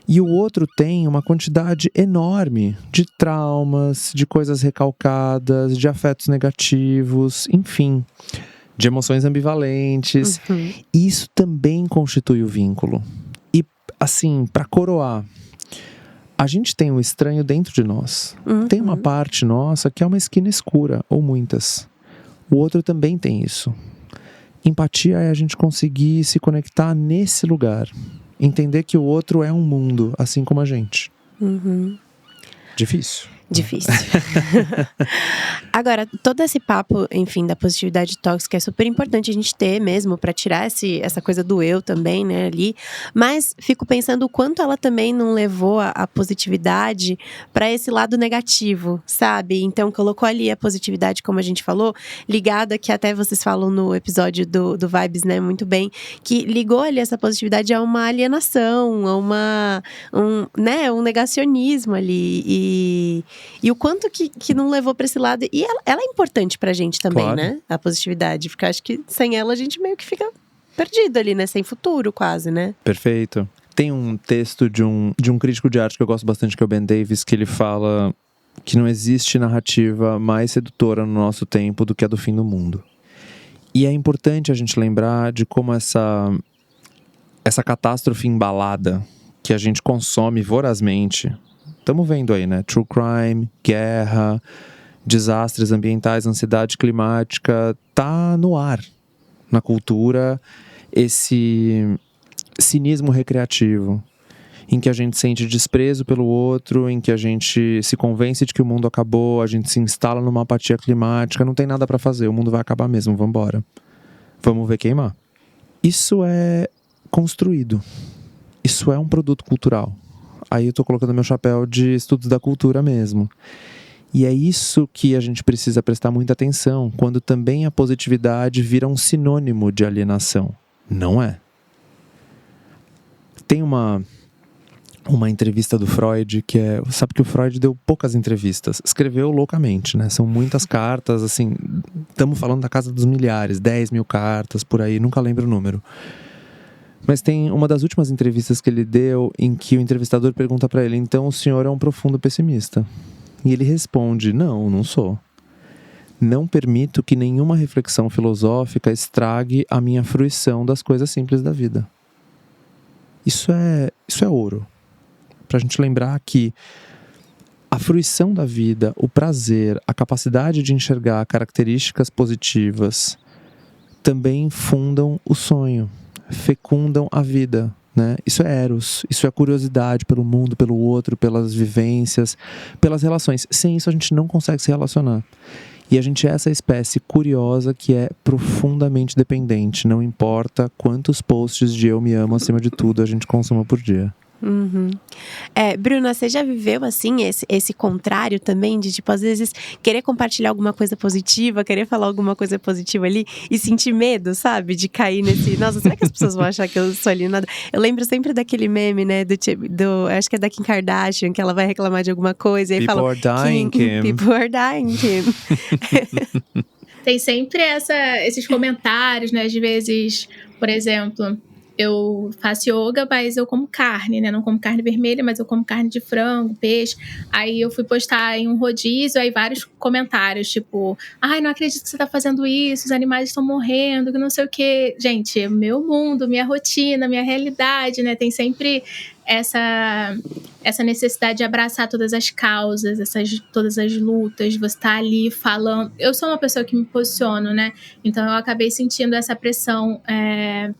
E o outro tem uma quantidade enorme de traumas, de coisas recalcadas, de afetos negativos, enfim, de emoções ambivalentes. Isso também constitui o vínculo. E, assim, para coroar, a gente tem um estranho dentro de nós. Tem uma parte nossa que é uma esquina escura, ou muitas. O outro também tem isso. Empatia é a gente conseguir se conectar nesse lugar. Entender que o outro é um mundo, assim como a gente. Difícil. Difícil. Agora, todo esse papo, enfim, da positividade tóxica é super importante a gente ter mesmo pra tirar essa coisa do eu também, né, ali. Mas fico pensando o quanto ela também não levou a positividade pra esse lado negativo, sabe? Então, colocou ali a positividade, como a gente falou, ligada, que até vocês falam no episódio do Vibes, né, muito bem, que ligou ali essa positividade a uma alienação, a um negacionismo ali. E o quanto que não levou pra esse lado. E ela é importante pra gente também, claro, né? A positividade. Porque acho que sem ela a gente meio que fica perdido ali, né? Sem futuro, quase, né? Perfeito. Tem um texto de um crítico de arte que eu gosto bastante, que é o Ben Davis, que ele fala que não existe narrativa mais sedutora no nosso tempo do que a do fim do mundo. E é importante a gente lembrar de como essa catástrofe embalada que a gente consome vorazmente. Estamos vendo aí, né? True crime, guerra, desastres ambientais, ansiedade climática. Tá no ar, na cultura, esse cinismo recreativo, em que a gente sente desprezo pelo outro, em que a gente se convence de que o mundo acabou, a gente se instala numa apatia climática, não tem nada pra fazer, o mundo vai acabar mesmo, vamos embora. Vamos ver queimar. Isso é construído. Isso é um produto cultural. Aí eu tô colocando meu chapéu de estudos da cultura mesmo. E é isso que a gente precisa prestar muita atenção, quando também a positividade vira um sinônimo de alienação. Não é. Tem uma uma entrevista do Freud, que sabe que o Freud deu poucas entrevistas, escreveu loucamente, né? São muitas cartas, assim, estamos falando da casa dos milhares, 10 mil cartas, por aí, nunca lembro o número. Mas tem uma das últimas entrevistas que ele deu em que o entrevistador pergunta para ele: então o senhor é um profundo pessimista? E ele responde: não sou. Não permito que nenhuma reflexão filosófica estrague a minha fruição das coisas simples da vida. Isso é ouro. Pra gente lembrar que a fruição da vida, o prazer, a capacidade de enxergar características positivas também fundam o sonho, fecundam a vida, né? Isso é eros, isso é curiosidade pelo mundo, pelo outro, pelas vivências, pelas relações. Sem isso a gente não consegue se relacionar. E a gente é essa espécie curiosa que é profundamente dependente, não importa quantos posts de eu me amo acima de tudo a gente consuma por dia. Uhum. Bruna, você já viveu assim esse contrário também de tipo, às vezes querer compartilhar alguma coisa positiva, querer falar alguma coisa positiva ali e sentir medo, sabe? De cair nesse, nossa, será que as pessoas vão achar que eu sou alienada? Eu lembro sempre daquele meme, né, acho que é da Kim Kardashian, que ela vai reclamar de alguma coisa e aí fala, People are dying, Kim. People are dying, Kim. Tem sempre esses comentários, né? Às vezes, por exemplo, eu faço yoga, mas eu como carne, né? Não como carne vermelha, mas eu como carne de frango, peixe. Aí eu fui postar em um rodízio, aí vários comentários, tipo, ai, não acredito que você tá fazendo isso, os animais estão morrendo, que não sei o quê. Gente, meu mundo, minha rotina, minha realidade, né? Tem sempre essa necessidade de abraçar todas as causas, todas as lutas, você tá ali falando. Eu sou uma pessoa que me posiciono, né? Então eu acabei sentindo essa pressão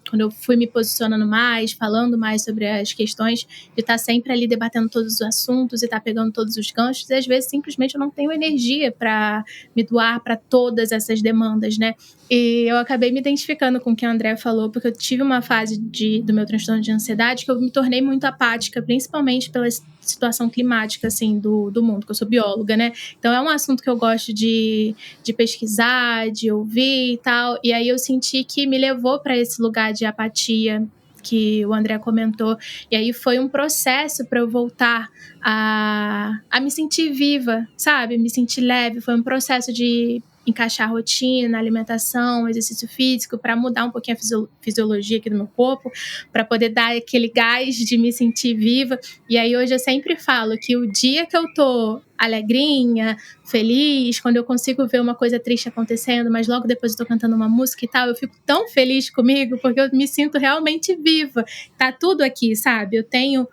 quando eu fui me posicionando mais, falando mais sobre as questões, de estar sempre ali debatendo todos os assuntos e estar pegando todos os ganchos, e às vezes simplesmente eu não tenho energia para me doar para todas essas demandas, né? E eu acabei me identificando com o que a Andrea falou, porque eu tive uma fase do meu transtorno de ansiedade que eu me tornei muito apática, principalmente pela situação climática, assim, do mundo, que eu sou bióloga, né? Então é um assunto que eu gosto de pesquisar, de ouvir e tal. E aí eu senti que me levou para esse lugar de apatia que o André comentou. E aí foi um processo para eu voltar a me sentir viva, sabe? Me sentir leve. Foi um processo de encaixar rotina, alimentação, exercício físico, para mudar um pouquinho a fisiologia aqui do meu corpo, para poder dar aquele gás de me sentir viva. E aí hoje eu sempre falo que o dia que eu tô alegrinha, feliz, quando eu consigo ver uma coisa triste acontecendo, mas logo depois eu tô cantando uma música e tal, eu fico tão feliz comigo, porque eu me sinto realmente viva. Tá tudo aqui, sabe? Eu tenho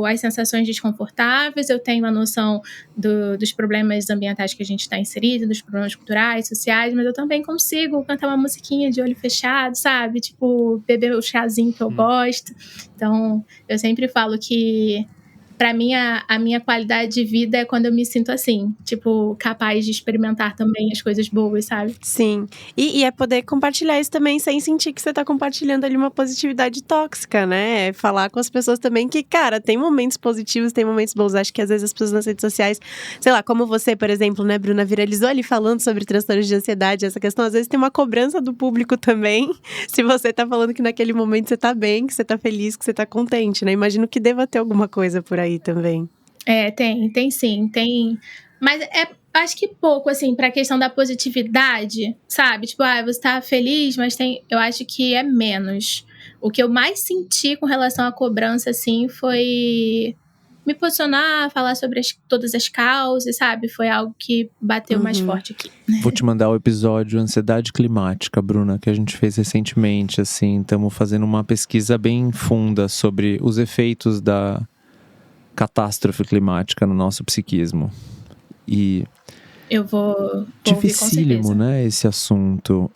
as sensações desconfortáveis, eu tenho a noção dos problemas ambientais que a gente está inserido, dos problemas culturais, sociais, mas eu também consigo cantar uma musiquinha de olho fechado, sabe? Tipo, beber o chazinho que eu gosto. Então, eu sempre falo que pra mim, a minha qualidade de vida é quando eu me sinto assim, tipo, capaz de experimentar também as coisas boas, sabe? Sim. E é poder compartilhar isso também sem sentir que você tá compartilhando ali uma positividade tóxica, né? É falar com as pessoas também que, cara, tem momentos positivos, tem momentos bons. Acho que às vezes as pessoas nas redes sociais, sei lá, como você, por exemplo, né, Bruna, viralizou ali falando sobre transtornos de ansiedade, essa questão, às vezes tem uma cobrança do público também, se você tá falando que naquele momento você tá bem, que você tá feliz, que você tá contente, né? Imagino que deva ter alguma coisa por aí também. Tem sim, tem. Mas acho que pouco, assim, pra questão da positividade, sabe? Tipo, você tá feliz, mas eu acho que é menos. O que eu mais senti com relação à cobrança, assim, foi me posicionar, falar sobre todas as causas, sabe? Foi algo que bateu mais forte aqui. Vou te mandar o episódio Ansiedade Climática, Bruna, que a gente fez recentemente, assim. Estamos fazendo uma pesquisa bem funda sobre os efeitos da catástrofe climática no nosso psiquismo. E eu vou dificílimo, né, esse assunto.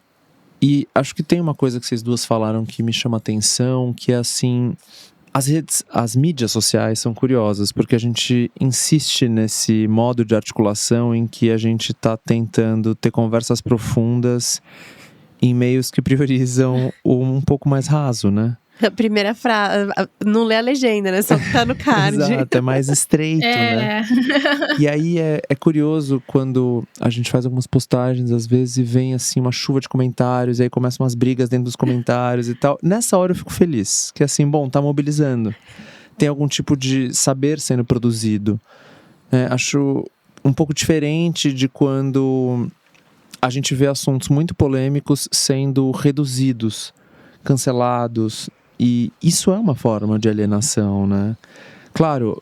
E acho que tem uma coisa que vocês duas falaram que me chama atenção, que é assim, as mídias sociais são curiosas, porque a gente insiste nesse modo de articulação em que a gente está tentando ter conversas profundas em meios que priorizam um pouco mais raso, né? A primeira frase, não lê a legenda, né? Só que tá no card. Exato, é mais estreito, né? E aí é curioso quando a gente faz algumas postagens, às vezes, e vem assim uma chuva de comentários, e aí começam umas brigas dentro dos comentários e tal. Nessa hora eu fico feliz, que assim, bom, tá mobilizando. tem algum tipo de saber sendo produzido. Acho um pouco diferente de quando a gente vê assuntos muito polêmicos sendo reduzidos, cancelados, e isso é uma forma de alienação, né? Claro,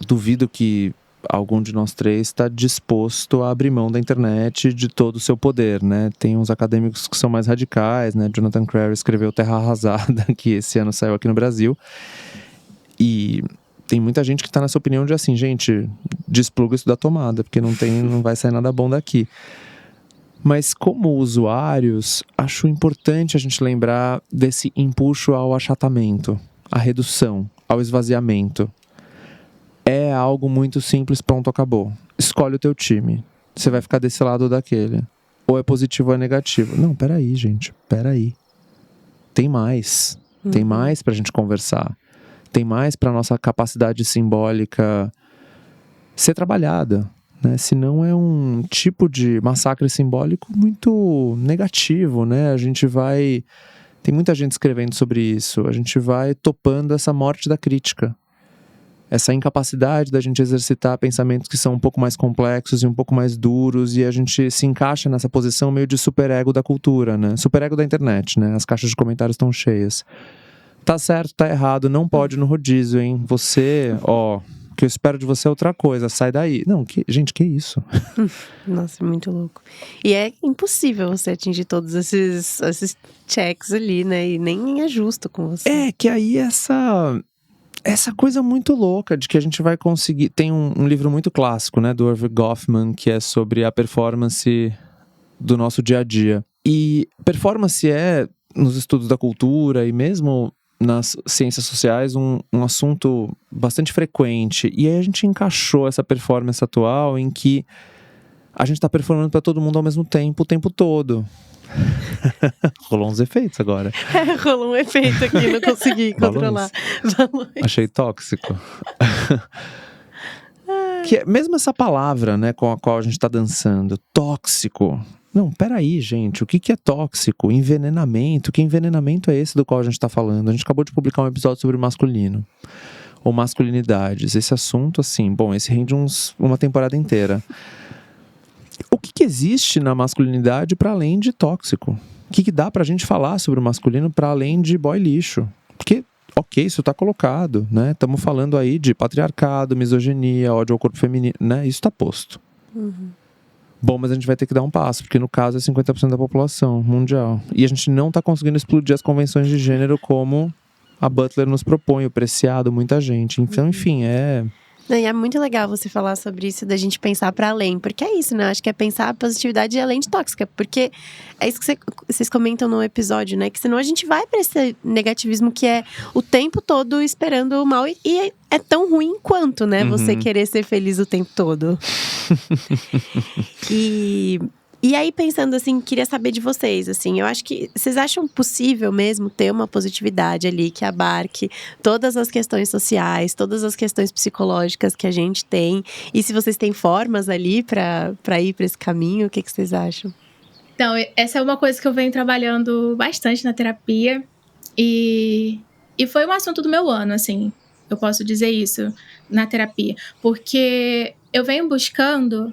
duvido que algum de nós três está disposto a abrir mão da internet de todo o seu poder, né? Tem uns acadêmicos que são mais radicais, né? Jonathan Crary escreveu Terra Arrasada, que esse ano saiu aqui no Brasil, e tem muita gente que está nessa opinião de assim, gente, despluga isso da tomada, porque não vai sair nada bom daqui. Mas como usuários, acho importante a gente lembrar desse empuxo ao achatamento, à redução, ao esvaziamento. É algo muito simples, pronto, acabou. Escolhe o teu time. Você vai ficar desse lado ou daquele. Ou é positivo ou é negativo. Não, peraí, gente, peraí. Tem mais. Tem mais pra gente conversar. Tem mais pra nossa capacidade simbólica ser trabalhada. Né? Senão é um tipo de massacre simbólico muito negativo, né? A gente vai... Tem muita gente escrevendo sobre isso. A gente vai topando essa morte da crítica. Essa incapacidade da gente exercitar pensamentos que são um pouco mais complexos e um pouco mais duros, e a gente se encaixa nessa posição meio de superego da cultura, né? Superego da internet, né? As caixas de comentários estão cheias. Tá certo, tá errado, não pode no rodízio, hein? Você, o que eu espero de você é outra coisa, sai daí. Não, gente, que isso? Nossa, muito louco. E é impossível você atingir todos esses checks ali, né? E nem é justo com você. É, que aí essa coisa muito louca de que a gente vai conseguir... Tem um livro muito clássico, né, do Irving Goffman, que é sobre a performance do nosso dia a dia. E performance é, nos estudos da cultura e mesmo nas ciências sociais, um assunto bastante frequente. E aí a gente encaixou essa performance atual em que a gente está performando para todo mundo ao mesmo tempo, o tempo todo. Rolou uns efeitos agora. Rolou um efeito aqui, não consegui controlar. Achei tóxico. Que é mesmo essa palavra, né, com a qual a gente tá dançando, tóxico. Não, peraí, gente, o que é tóxico? Envenenamento. Que envenenamento é esse do qual a gente tá falando? A gente acabou de publicar um episódio sobre masculino. Ou masculinidades. Esse assunto, assim, bom, esse rende uma temporada inteira. O que existe na masculinidade para além de tóxico? O que dá pra gente falar sobre o masculino para além de boy lixo? Porque, ok, isso tá colocado, né? Estamos falando aí de patriarcado, misoginia, ódio ao corpo feminino, né? Isso tá posto. Bom, mas a gente vai ter que dar um passo, porque no caso é 50% da população mundial. E a gente não tá conseguindo explodir as convenções de gênero como a Butler nos propõe, o Preciado, muita gente. Então, enfim, E é muito legal você falar sobre isso, da gente pensar para além, porque é isso, né? Acho que é pensar a positividade além de tóxica, porque é isso que vocês comentam no episódio, né? Que senão a gente vai para esse negativismo que é o tempo todo esperando o mal, e é tão ruim quanto, né? Você querer ser feliz o tempo todo. E aí, pensando assim, queria saber de vocês, assim, eu acho que vocês acham possível mesmo ter uma positividade ali que abarque todas as questões sociais, todas as questões psicológicas que a gente tem, e se vocês têm formas ali pra ir pra esse caminho, o que vocês acham? Então, essa é uma coisa que eu venho trabalhando bastante na terapia, e foi um assunto do meu ano, assim, eu posso dizer isso, na terapia, porque eu venho buscando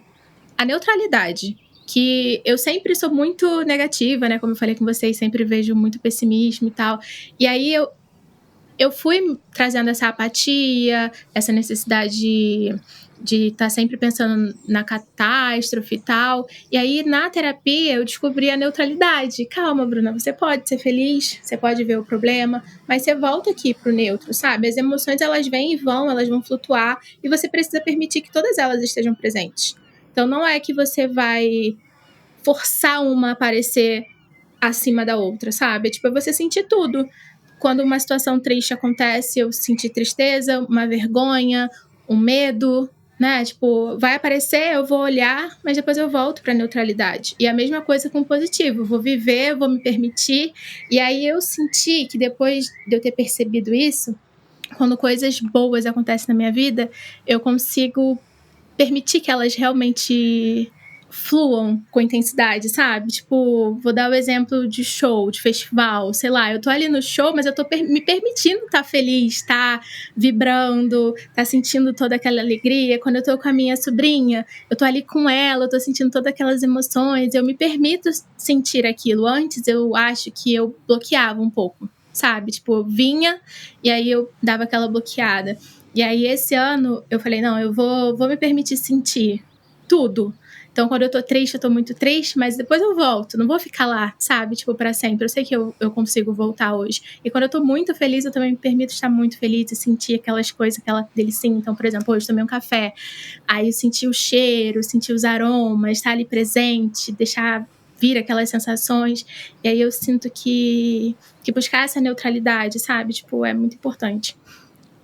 a neutralidade, que eu sempre sou muito negativa, né? Como eu falei com vocês, sempre vejo muito pessimismo e tal. E aí eu fui trazendo essa apatia, essa necessidade de estar sempre pensando na catástrofe e tal. E aí, na terapia, eu descobri a neutralidade. Calma, Bruna, você pode ser feliz, você pode ver o problema, mas você volta aqui pro neutro, sabe? As emoções, elas vêm e vão, elas vão flutuar, e você precisa permitir que todas elas estejam presentes. Então, não é que você vai forçar uma a aparecer acima da outra, sabe? Tipo, é você sentir tudo. Quando uma situação triste acontece, eu senti tristeza, uma vergonha, um medo, né? Tipo, vai aparecer, eu vou olhar, mas depois eu volto pra neutralidade. E a mesma coisa com o positivo. Eu vou viver, eu vou me permitir. E aí eu senti que depois de eu ter percebido isso, quando coisas boas acontecem na minha vida, eu consigo permitir que elas realmente fluam com intensidade, sabe? Tipo, vou dar o exemplo de show, de festival, sei lá, eu tô ali no show, mas eu tô me permitindo estar feliz, estar vibrando, estar sentindo toda aquela alegria. Quando eu tô com a minha sobrinha, eu tô ali com ela, eu tô sentindo todas aquelas emoções, eu me permito sentir aquilo. Antes eu acho que eu bloqueava um pouco, sabe? Tipo, eu vinha e aí eu dava aquela bloqueada. E aí esse ano eu falei, não, eu vou me permitir sentir tudo. Então, quando eu tô triste, eu tô muito triste, mas depois eu volto. Não vou ficar lá, sabe? Tipo, pra sempre. Eu sei que eu consigo voltar hoje. E quando eu tô muito feliz, eu também me permito estar muito feliz e sentir aquelas coisas que eles sintam. Então, por exemplo, hoje eu tomei um café. Aí eu senti o cheiro, senti os aromas, estar ali presente, deixar vir aquelas sensações. E aí eu sinto que buscar essa neutralidade, sabe? Tipo, é muito importante.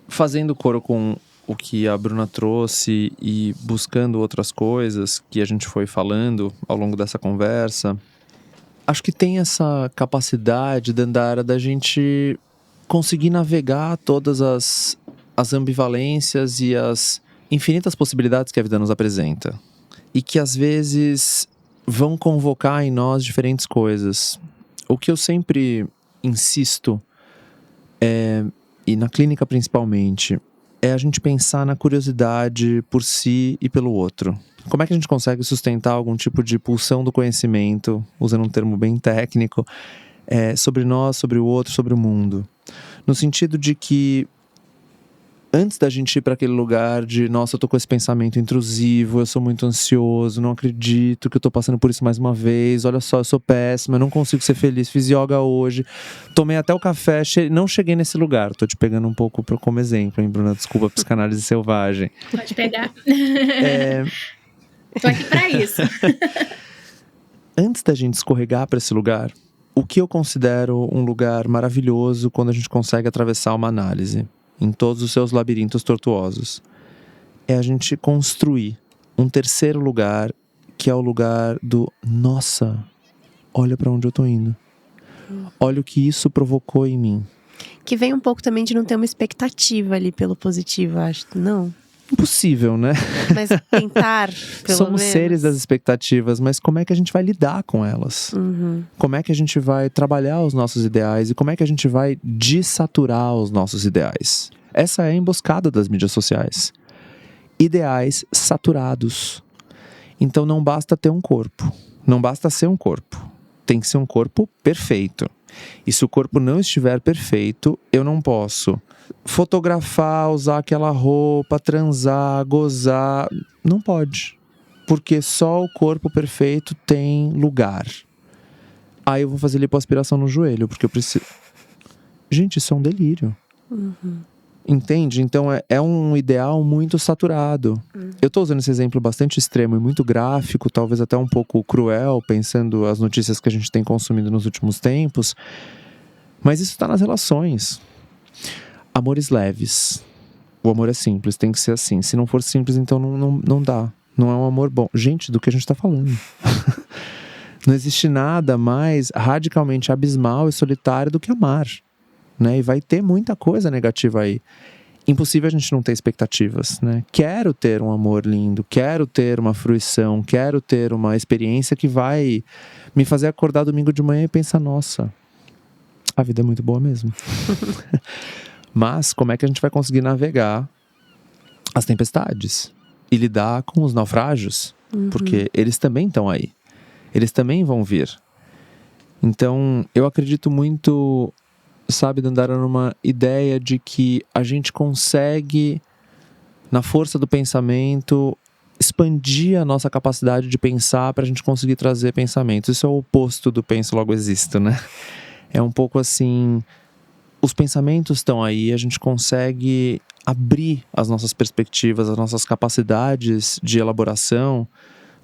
Fazendo coro com o que a Bruna trouxe e buscando outras coisas que a gente foi falando ao longo dessa conversa, acho que tem essa capacidade, Dandara, da gente conseguir navegar todas as ambivalências e as infinitas possibilidades que a vida nos apresenta. E que às vezes vão convocar em nós diferentes coisas. O que eu sempre insisto, e na clínica principalmente, é a gente pensar na curiosidade por si e pelo outro. Como é que a gente consegue sustentar algum tipo de pulsão do conhecimento, usando um termo bem técnico, sobre nós, sobre o outro, sobre o mundo? No sentido de que, antes da gente ir para aquele lugar de, nossa, eu tô com esse pensamento intrusivo, eu sou muito ansioso, não acredito que eu tô passando por isso mais uma vez, olha só, eu sou péssima, eu não consigo ser feliz, fiz yoga hoje, tomei até o café, não cheguei nesse lugar. Tô te pegando um pouco como exemplo, hein, Bruna? Desculpa, psicanálise selvagem. Pode pegar. Tô aqui pra isso. Antes da gente escorregar para esse lugar, o que eu considero um lugar maravilhoso quando a gente consegue atravessar uma análise em todos os seus labirintos tortuosos, é a gente construir um terceiro lugar, que é o lugar do nossa, olha para onde eu tô indo. Olha o que isso provocou em mim. Que vem um pouco também de não ter uma expectativa ali pelo positivo, acho. Não? Impossível, né? Mas tentar, pelo Somos menos. seres das expectativas, mas como é que a gente vai lidar com elas? Como é que a gente vai trabalhar os nossos ideais e como é que a gente vai dessaturar os nossos ideais? Essa é a emboscada das mídias sociais. Ideais saturados. Então não basta ter um corpo, não basta ser um corpo. Tem que ser um corpo perfeito. E se o corpo não estiver perfeito, eu não posso fotografar, usar aquela roupa, transar, gozar. Não pode. Porque só o corpo perfeito tem lugar. Aí eu vou fazer lipoaspiração no joelho, porque eu preciso... Gente, isso é um delírio. Entende? Então é um ideal muito saturado. Eu tô usando esse exemplo bastante extremo e muito gráfico, talvez até um pouco cruel, pensando as notícias que a gente tem consumido nos últimos tempos. Mas isso tá nas relações. Amores leves. O amor é simples, tem que ser assim. Se não for simples, então não dá. Não é um amor bom. Gente, do que a gente tá falando? Não existe nada mais radicalmente abismal e solitário do que amar. Né? E vai ter muita coisa negativa aí. Impossível a gente não ter expectativas, né? Quero ter um amor lindo, quero ter uma fruição, quero ter uma experiência que vai me fazer acordar domingo de manhã e pensar, nossa, a vida é muito boa mesmo. Mas como é que a gente vai conseguir navegar as tempestades e lidar com os naufrágios? Porque eles também estão aí. Eles também vão vir. Então, eu acredito muito, sabe, Dandara, numa ideia de que a gente consegue, na força do pensamento, expandir a nossa capacidade de pensar para a gente conseguir trazer pensamentos. Isso é o oposto do penso logo existo, né? É um pouco assim, os pensamentos estão aí, a gente consegue abrir as nossas perspectivas, as nossas capacidades de elaboração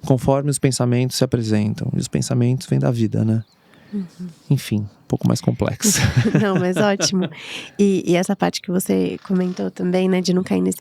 conforme os pensamentos se apresentam. E os pensamentos vêm da vida, né? Enfim, pouco mais complexa. Não, mas ótimo. E essa parte que você comentou também, né, de não cair nesse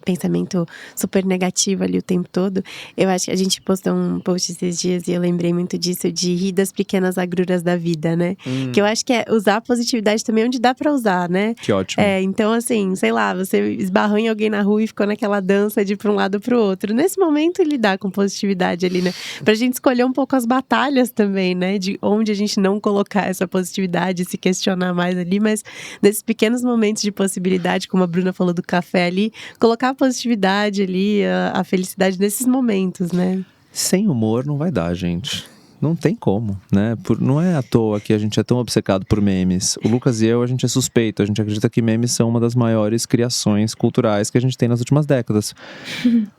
pensamento super negativo ali o tempo todo. Eu acho que a gente postou um post esses dias e eu lembrei muito disso, de rir das pequenas agruras da vida, né? Que eu acho que é usar a positividade também onde dá pra usar, né? Que ótimo. Então assim, sei lá, você esbarrou em alguém na rua e ficou naquela dança de ir pra um lado pro outro. Nesse momento, lidar com positividade ali, né? Pra gente escolher um pouco as batalhas também, né? De onde a gente não colocar essa positividade, se questionar mais ali, mas nesses pequenos momentos de possibilidade, como a Bruna falou do café ali, colocar a positividade ali, a felicidade nesses momentos, né? Sem humor não vai dar, gente. Não tem como, né? Não é à toa que a gente é tão obcecado por memes. O Lucas e eu, a gente é suspeito. A gente acredita que memes são uma das maiores criações culturais que a gente tem nas últimas décadas.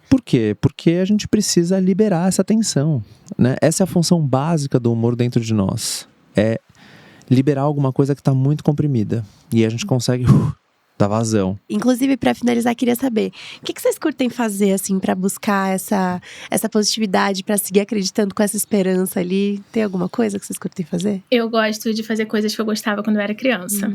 Por quê? Porque a gente precisa liberar essa tensão, né? Essa é a função básica do humor dentro de nós. É liberar alguma coisa que está muito comprimida. E a gente consegue dar vazão. Inclusive, para finalizar, queria saber, o que vocês curtem fazer, assim, para buscar essa positividade, para seguir acreditando com essa esperança ali? Tem alguma coisa que vocês curtem fazer? Eu gosto de fazer coisas que eu gostava quando eu era criança.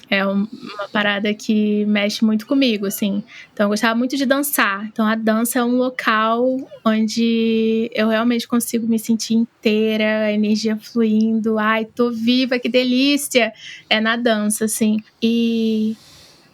É uma parada que mexe muito comigo, assim. Então, eu gostava muito de dançar. Então, a dança é um local onde eu realmente consigo me sentir inteira, a energia fluindo. Ai, tô viva, que delícia! É na dança, assim. E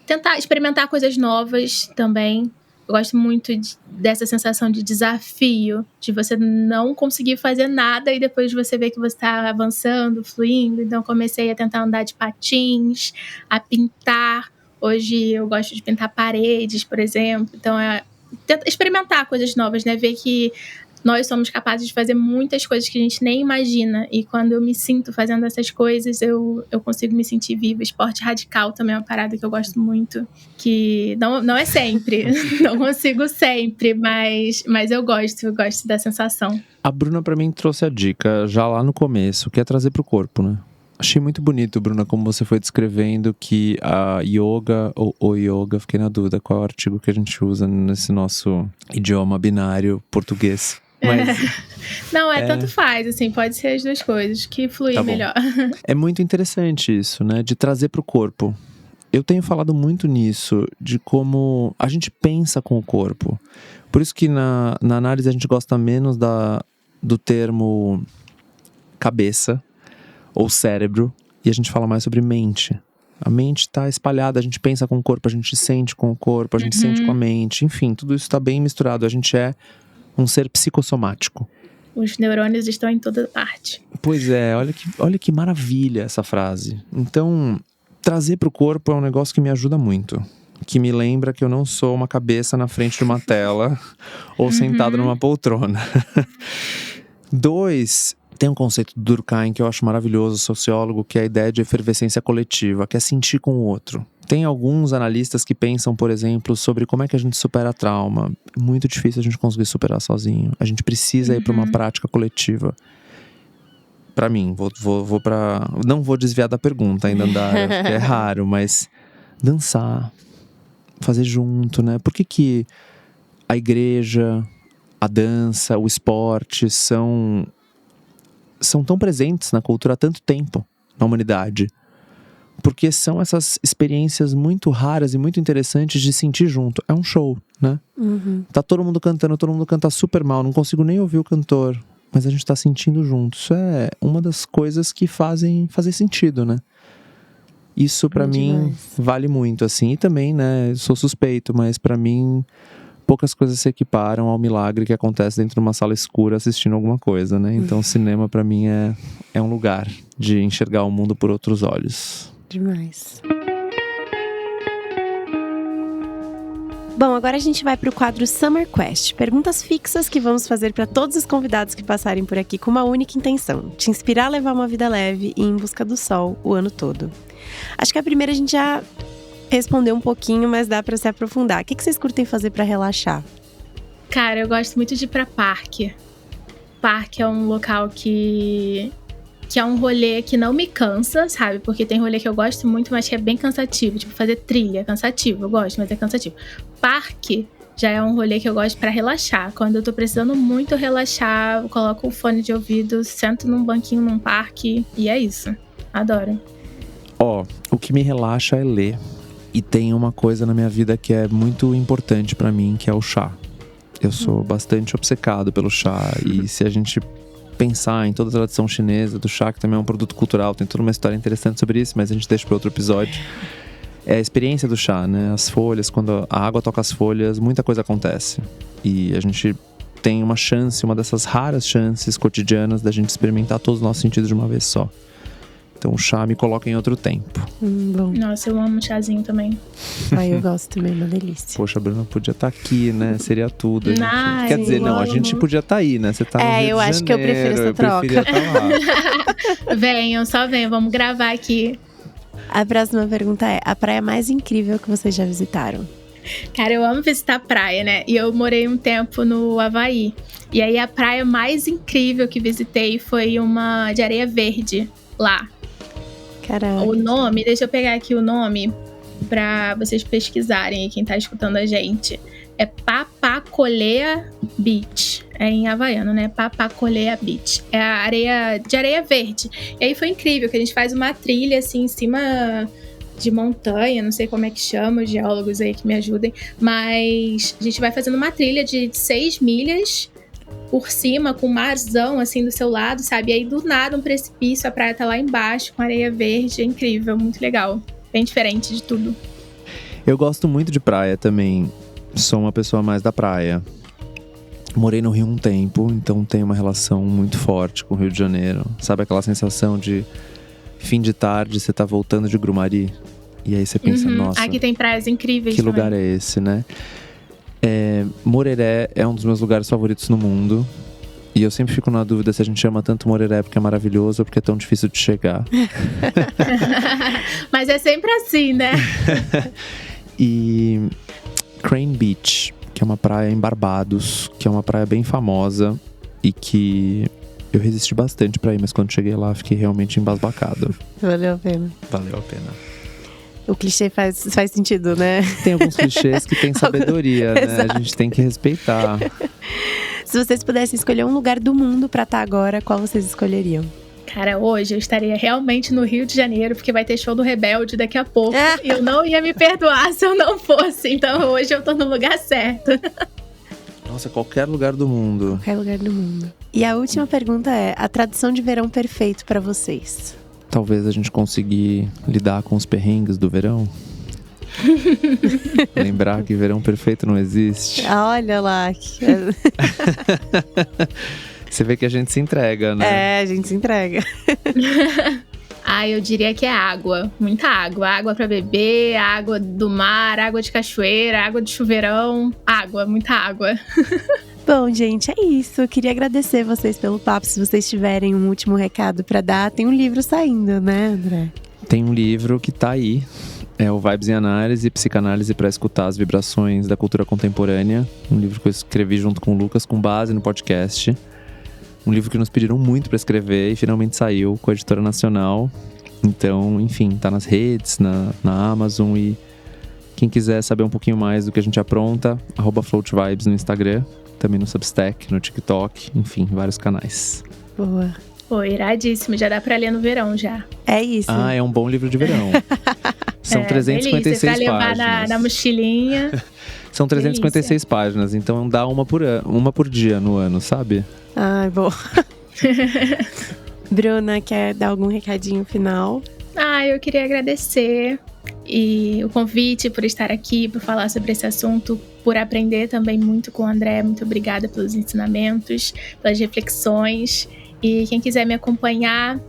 tentar experimentar coisas novas também. Eu gosto muito dessa sensação de desafio, de você não conseguir fazer nada e depois você vê que você está avançando, fluindo. Então, comecei a tentar andar de patins, a pintar. Hoje eu gosto de pintar paredes, por exemplo. Então, experimentar coisas novas, né? Ver que nós somos capazes de fazer muitas coisas que a gente nem imagina. E quando eu me sinto fazendo essas coisas, eu consigo me sentir viva. Esporte radical também é uma parada que eu gosto muito. Que não é sempre. Não consigo sempre, mas eu gosto da sensação. A Bruna, pra mim, trouxe a dica já lá no começo, que é trazer pro corpo, né? Achei muito bonito, Bruna, como você foi descrevendo que a yoga ou o yoga, fiquei na dúvida qual é o artigo que a gente usa nesse nosso idioma binário português. Mas, não, tanto faz, assim, pode ser as duas coisas, que flui melhor. É muito interessante isso, né, de trazer pro corpo. Eu tenho falado muito nisso, de como a gente pensa com o corpo. Por isso que na análise a gente gosta menos do termo cabeça ou cérebro, e a gente fala mais sobre mente. A mente está espalhada, a gente pensa com o corpo, a gente sente com o corpo, a gente sente com a mente. Enfim, tudo isso está bem misturado. A gente é um ser psicossomático. Os neurônios estão em toda parte. Pois é, olha que maravilha essa frase. Então, trazer para o corpo é um negócio que me ajuda muito. Que me lembra que eu não sou uma cabeça na frente de uma tela ou sentado numa poltrona. 2, tem um conceito do Durkheim que eu acho maravilhoso, sociólogo, que é a ideia de efervescência coletiva, que é sentir com o outro. Tem alguns analistas que pensam, por exemplo, sobre como é que a gente supera trauma. É muito difícil a gente conseguir superar sozinho. A gente precisa ir para uma prática coletiva. Para mim, vou para... Não vou desviar da pergunta ainda, Andara, porque é raro, mas dançar, fazer junto, né? Por que a igreja, a dança, o esporte são tão presentes na cultura há tanto tempo, na humanidade? Porque são essas experiências muito raras e muito interessantes de sentir junto. É um show, né? Tá todo mundo cantando, todo mundo canta super mal, não consigo nem ouvir o cantor, mas a gente tá sentindo junto. Isso é uma das coisas que fazem fazer sentido, né? Isso pra mim vale muito, assim. E também, né, sou suspeito, mas pra mim poucas coisas se equiparam ao milagre que acontece dentro de uma sala escura assistindo alguma coisa, né? Então cinema pra mim é um lugar de enxergar o mundo por outros olhos. Demais. Bom, agora a gente vai para o quadro Summer Quest. Perguntas fixas que vamos fazer para todos os convidados que passarem por aqui com uma única intenção: te inspirar a levar uma vida leve e em busca do sol o ano todo. Acho que a primeira a gente já respondeu um pouquinho, mas dá para se aprofundar. O que vocês curtem fazer para relaxar? Cara, eu gosto muito de ir pra parque. Parque é um local que é um rolê que não me cansa, sabe? Porque tem rolê que eu gosto muito, mas que é bem cansativo. Tipo, fazer trilha é cansativo. Eu gosto, mas é cansativo. Parque já é um rolê que eu gosto pra relaxar. Quando eu tô precisando muito relaxar, eu coloco o fone de ouvido, sento num banquinho num parque e é isso. Adoro. O que me relaxa é ler. E tem uma coisa na minha vida que é muito importante pra mim, que é o chá. Eu sou bastante obcecado pelo chá. E se a gente pensar em toda a tradição chinesa do chá, que também é um produto cultural, tem toda uma história interessante sobre isso, mas a gente deixa para outro episódio. É a experiência do chá, né? As folhas, quando a água toca as folhas, muita coisa acontece. E a gente tem uma chance, uma dessas raras chances cotidianas da gente experimentar todos os nossos sentidos de uma vez só. Então o chá me coloca em outro tempo. Bom. Nossa, eu amo chazinho também. Eu gosto também, uma delícia. Poxa, a Bruna podia estar aqui, né? Seria tudo. Ai, Quer dizer, não, a amo. gente podia estar aí, né? Você tá no Rio de eu acho que eu prefiro essa Janeiro, troca. Eu preferia estar lá. Só venham, vamos gravar aqui. A próxima pergunta é: a praia mais incrível que vocês já visitaram? Cara, eu amo visitar praia, né? E eu morei um tempo no Havaí. E aí a praia mais incrível que visitei foi uma de areia verde lá. Caraca. O nome, deixa eu pegar aqui o nome pra vocês pesquisarem, quem tá escutando a gente. É Papakolea Beach. É em havaiano, né? Papakolea Beach. É a areia de areia verde. E aí foi incrível, que a gente faz uma trilha assim em cima de montanha, não sei como é que chama, os geólogos aí que me ajudem. Mas a gente vai fazendo uma trilha de 6 milhas por cima, com um marzão assim do seu lado, sabe? E aí do nada um precipício, a praia tá lá embaixo, com areia verde, é incrível, muito legal. Bem diferente de tudo. Eu gosto muito de praia também. Sou uma pessoa mais da praia. Morei no Rio um tempo, então tenho uma relação muito forte com o Rio de Janeiro. Sabe aquela sensação de fim de tarde, você tá voltando de Grumari? E aí você pensa, nossa, aqui tem praias incríveis que também. lugar é esse, né? Moreré é um dos meus lugares favoritos no mundo. E eu sempre fico na dúvida se a gente chama tanto Moreré porque é maravilhoso ou porque é tão difícil de chegar. Mas é sempre assim, né? E Crane Beach, que é uma praia em Barbados, que é uma praia bem famosa e que eu resisti bastante pra ir, mas quando cheguei lá fiquei realmente embasbacado. Valeu a pena. Valeu a pena. O clichê faz sentido, né? Tem alguns clichês que tem sabedoria, né? Exato. A gente tem que respeitar. Se vocês pudessem escolher um lugar do mundo pra estar agora, qual vocês escolheriam? Cara, hoje eu estaria realmente no Rio de Janeiro, porque vai ter show do Rebelde daqui a pouco. E eu não ia me perdoar se eu não fosse. Então hoje eu tô no lugar certo. Nossa, qualquer lugar do mundo. Qualquer lugar do mundo. E a última pergunta é: a tradução de verão perfeito pra vocês? Talvez a gente conseguir lidar com os perrengues do verão. Lembrar que verão perfeito não existe. Olha lá. Você vê que a gente se entrega, né? A gente se entrega. Eu diria que é água. Muita água. Água pra beber, água do mar, água de cachoeira, água de chuveirão. Água, muita água. Bom, gente, é isso. Eu queria agradecer vocês pelo papo. Se vocês tiverem um último recado pra dar, tem um livro saindo, né, André? Tem um livro que tá aí. É o Vibes em Análise, Psicanálise para escutar as vibrações da cultura contemporânea. Um livro que eu escrevi junto com o Lucas, com base no podcast. Um livro que nos pediram muito para escrever e finalmente saiu com a Editora Nacional. Então, enfim, tá nas redes, na Amazon. E quem quiser saber um pouquinho mais do que a gente apronta, @FloatVibes no Instagram. Também no Substack, no TikTok, enfim, vários canais. Boa. Pô, iradíssimo. Já dá pra ler no verão já. É isso. É um bom livro de verão. São 356 delícia, pra levar páginas. na mochilinha. São 356 páginas, então dá uma por dia no ano, sabe? Ai, bom. Bruna, quer dar algum recadinho final? Eu queria agradecer e o convite por estar aqui, por falar sobre esse assunto, por aprender também muito com o André. Muito obrigada pelos ensinamentos, pelas reflexões. E quem quiser me acompanhar,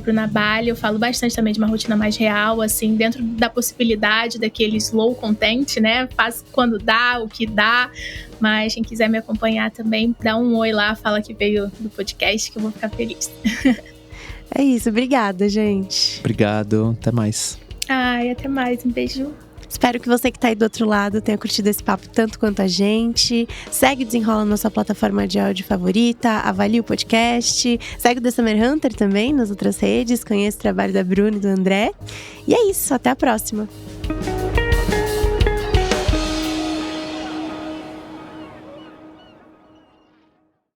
@BrunaBalho. Eu falo bastante também de uma rotina mais real, assim, dentro da possibilidade daquele slow content, né? Faço quando dá, o que dá. Mas quem quiser me acompanhar também, dá um oi lá, fala que veio do podcast, que eu vou ficar feliz. É isso, obrigada, gente. Obrigado, até mais. Até mais, um beijo. Espero que você que tá aí do outro lado tenha curtido esse papo tanto quanto a gente. Segue o Desenrola na sua plataforma de áudio favorita, avalie o podcast, segue o The Summer Hunter também nas outras redes, conheça o trabalho da Bruna e do André. E é isso, até a próxima.